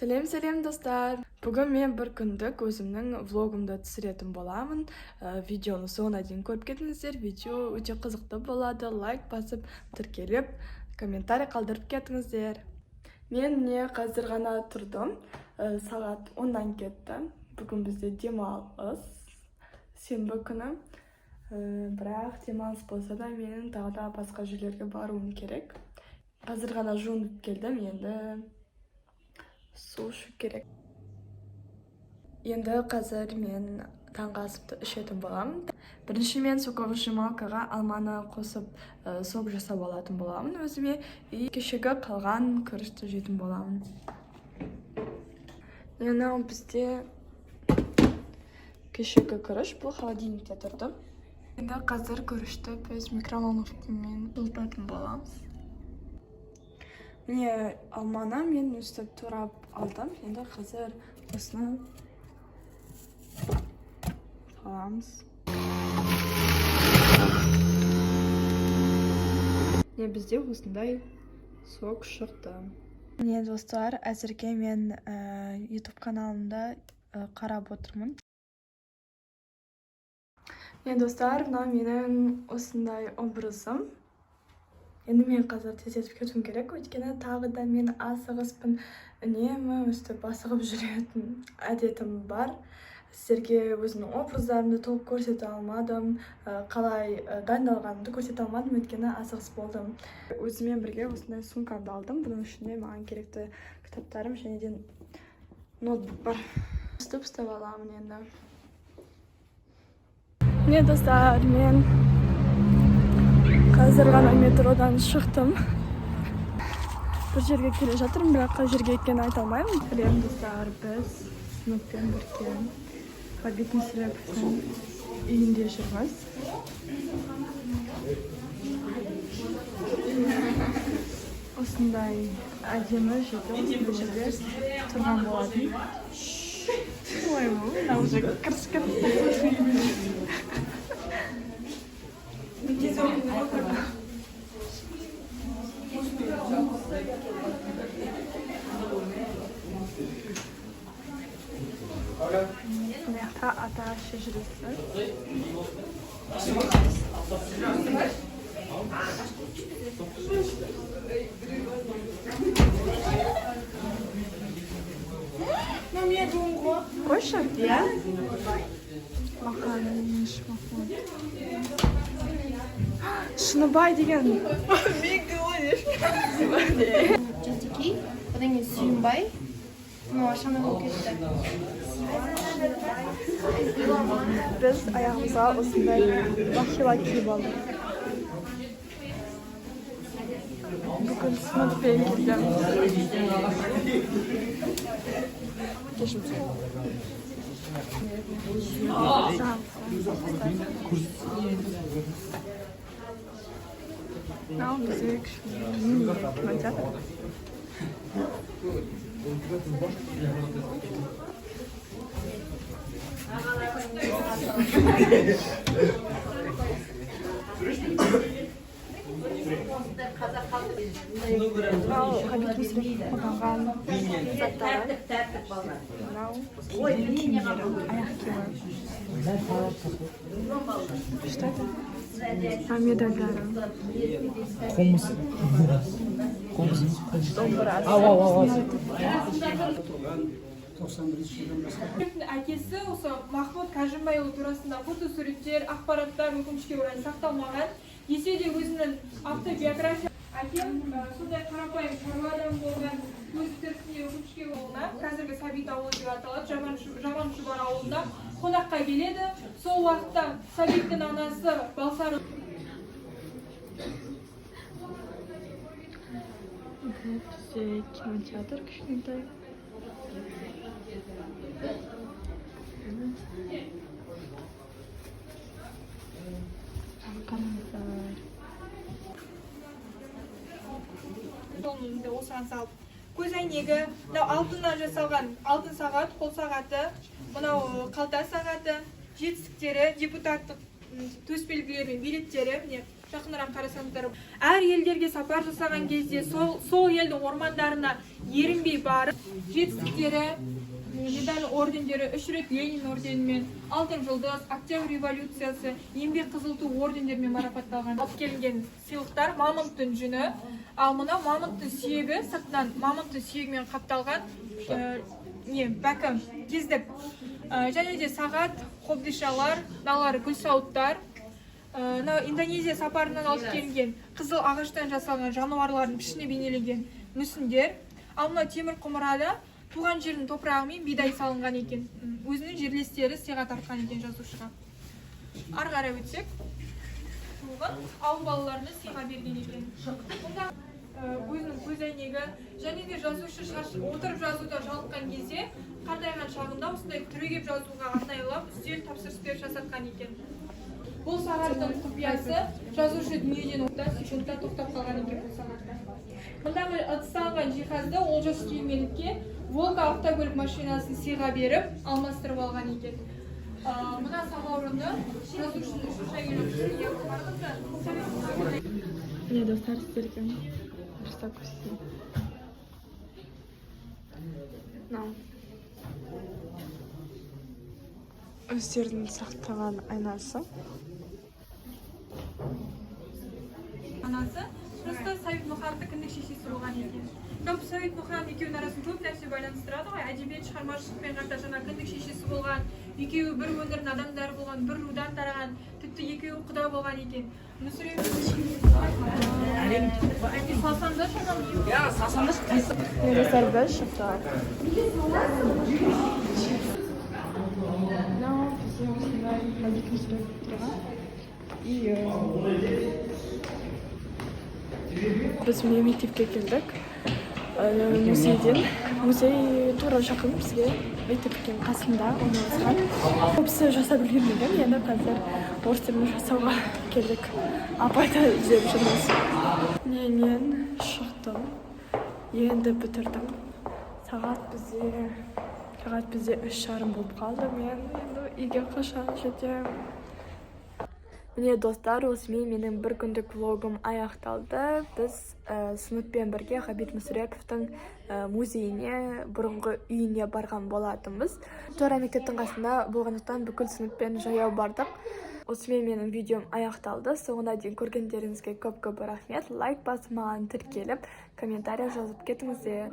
Сәлем достар. Бүгін мен бір күндік өзімнің влогымды түсіретін боламын. Видеоны соңына дейін көріп кетіңіздер. Видео өте қызықты болады. Лайк басып, тіркеліп, комментарий қалдырып кетіңіздер. Мен қазір ғана тұрдым. Сағат 10-дан кетті. Бүгін бізде демалыс. Сенбі күні. Бірақ демалыс болса да менің тағы да басқа жерлерге баруым керек. Қазір ғана жуынып келдім. Енді су ішу керек. Енді қазір мен таңғы асымды ішетін боламын. Бірінші мен соковыжималкаға алманы қосып сок жасап алатын боламын өзіме. Кешегі қалған күрішті жейтін боламын. Енді бізде кешегі күріш, бұл холодильникте тұрды. Енді қазір күрішті біз микроволновкамен жылытатын боламыз. Міне алманы мен өстіп турап алдым. Енді қазір осыны саламыз. Бізде осындай сок шықты. Міне достар, әзірге мен YouTube каналымда қарап отырмын. Міне достар, мынау менің осындай образым. Енді мен қазір тез кетуім керек, өйткені тағы да мен асығыспын, үнемі өстіп асығып жүретін әдетім бар. Сіздерге өзімнің образдарымды толық көрсете алмадым, қалай дайындалғанымды көрсете алмадым, өйткені асығыс болдым. Өзімен бірге осындай сумкамды алдым. Бұның ішінде маған керекті кітаптарым және де ноутбук бар. Ұстап аламын енді. Міне достар, мен қазір ғана метродан шықтым. Бір жерге келе жатырмын, бірақ қай жерге екенін айта алмаймын. Сәлем достар, біз сыныппен бірге Ғабит Мүсіреповтің үйінде жүрміз. Осындай әдемі жерде тұрған болатын. Ой, бұл уже кіріскін. Мына ата шежіресі. Қойшы? Иә? Мақаның шмақон. Шыныбай деген. Мен көңілеш. Жастеки, одан кейін Сүйінбай. Ашаны болып кетті. Біз аяғымызға осындай бахила киіп алдық. Бүгін сыныппен келдім. Кешіміз. Nou, бізде кинотеатр. Ғабит Мүсірепов қолданған заттары. Мынау киімдері, аяқ киімі. Что это? Медальдары. Қомыс. Әкесі осы Махмұд Кажимбайұлы турасында фотосуреттер, ақпараттар өкінішке орай сақталмаған. Десе де өзінің автобиография. Әкем сондай қарапайым шаруа адам болған, өз тірісінде өкінішке орай қазіргі Сәбит ауылы деп аталады, Жаман Шұбар ауылында қонаққа келеді. Сол уақытта Сәбиттің анасы Балсары. Бізде кинотеатр кішкентай. Қараңыздар. Осыған салып. Көз әйнегі, алтыннан жасалған алтын сағат, қол сағаты, мынау қалта сағаты, жетістіктері, депутаттық төсбелгілері мен билеттері. жақынырақ қарасаңыздар. Әр елдерге сапар жасаған кезде сол елдің ормандарына ерінбей барып, жетістіктері, медаль ордендері, 3 рет Ленин орденімен, Алтын жұлдыз, Октябрь революциясы, еңбек қызыл ту ордендерімен марапатталған. Алып келінген сыйлықтар мамонттың жүні, ал мына мамонттың сүйегі, сыртынан мамонттың сүйегімен қапталған бәкім, кездік. Және де сағат, қобдишалар, налары гүл сауыттар. Индонезия сапарынан алып келінген қызыл ағаштан жасалған жануарлардың пішіне бейнеленген мүсіндер. Ал мына темір құмырада туған жердің топырағымен бидай салынған екен. Өзінің жерлестері сыйға тартқан екен жазушыға. Ары қарай өтсек, ауыл балаларына сыйға берген екен. Мұнда өзінің көз әйнегі және де жазушы отырып жазуда жалыққан кезде қартайған шағында осындай түрегеп жазуға арнайылап үстел тапсырыс беріп жасатқан екен. Бұл сағаттың құпиясы жазушы дүниеден секундта тоқтап қалған екен бұл сағатта. Мұндағы ыдысталған жиһазды Олжас Сүлейменовке Волга автокөлік машинасын сыйға беріп, алмастырып алған екен. Мына самаурынды жазушының үшінші әйелі бардық. Міне достар, сіздерге дұрыстап көрсетейін. Өздерінің сақтаған айнасы. Анасы просто Сәбит Мұқановтың кіндік шешесі болған екен. Жалпы Сәбит Мұқанов екеуінің арасын көп нәрсе байланыстырады ғой. Әдебиет шығармашылықпен қатар жаңа кіндік шешесі болған, екеуі бір өңірдің адамдары болған, бір рудан тараған, тіпті екеуі құда болған екен. Біз мектепке келдік. Музей тура жақын бізге, мектептің қасында орналасқан. Көбісі жасап үлгермеген, енді қазір орыс тілін жасауға келдік. Апайда іздеп жүрміз. Мен шықтым, енді бітірдім. Сағат бізде 3:30 болып қалды. Мен енді үйге қашан жетем. Міне достар, осымен менің бір күндік влогым аяқталды. Біз сыныппен бірге Ғабит Мүсіреповтің музейіне, бұрынғы үйіне барған болатынбыз. Тура мектептің қасында болғандықтан бүкіл сыныппен жаяу бардық. Осымен менің видеом аяқталды. Соңына дейін көргендеріңізге көп рахмет. Лайк басып, маған тіркеліп, комментарий жазып кетіңіздер.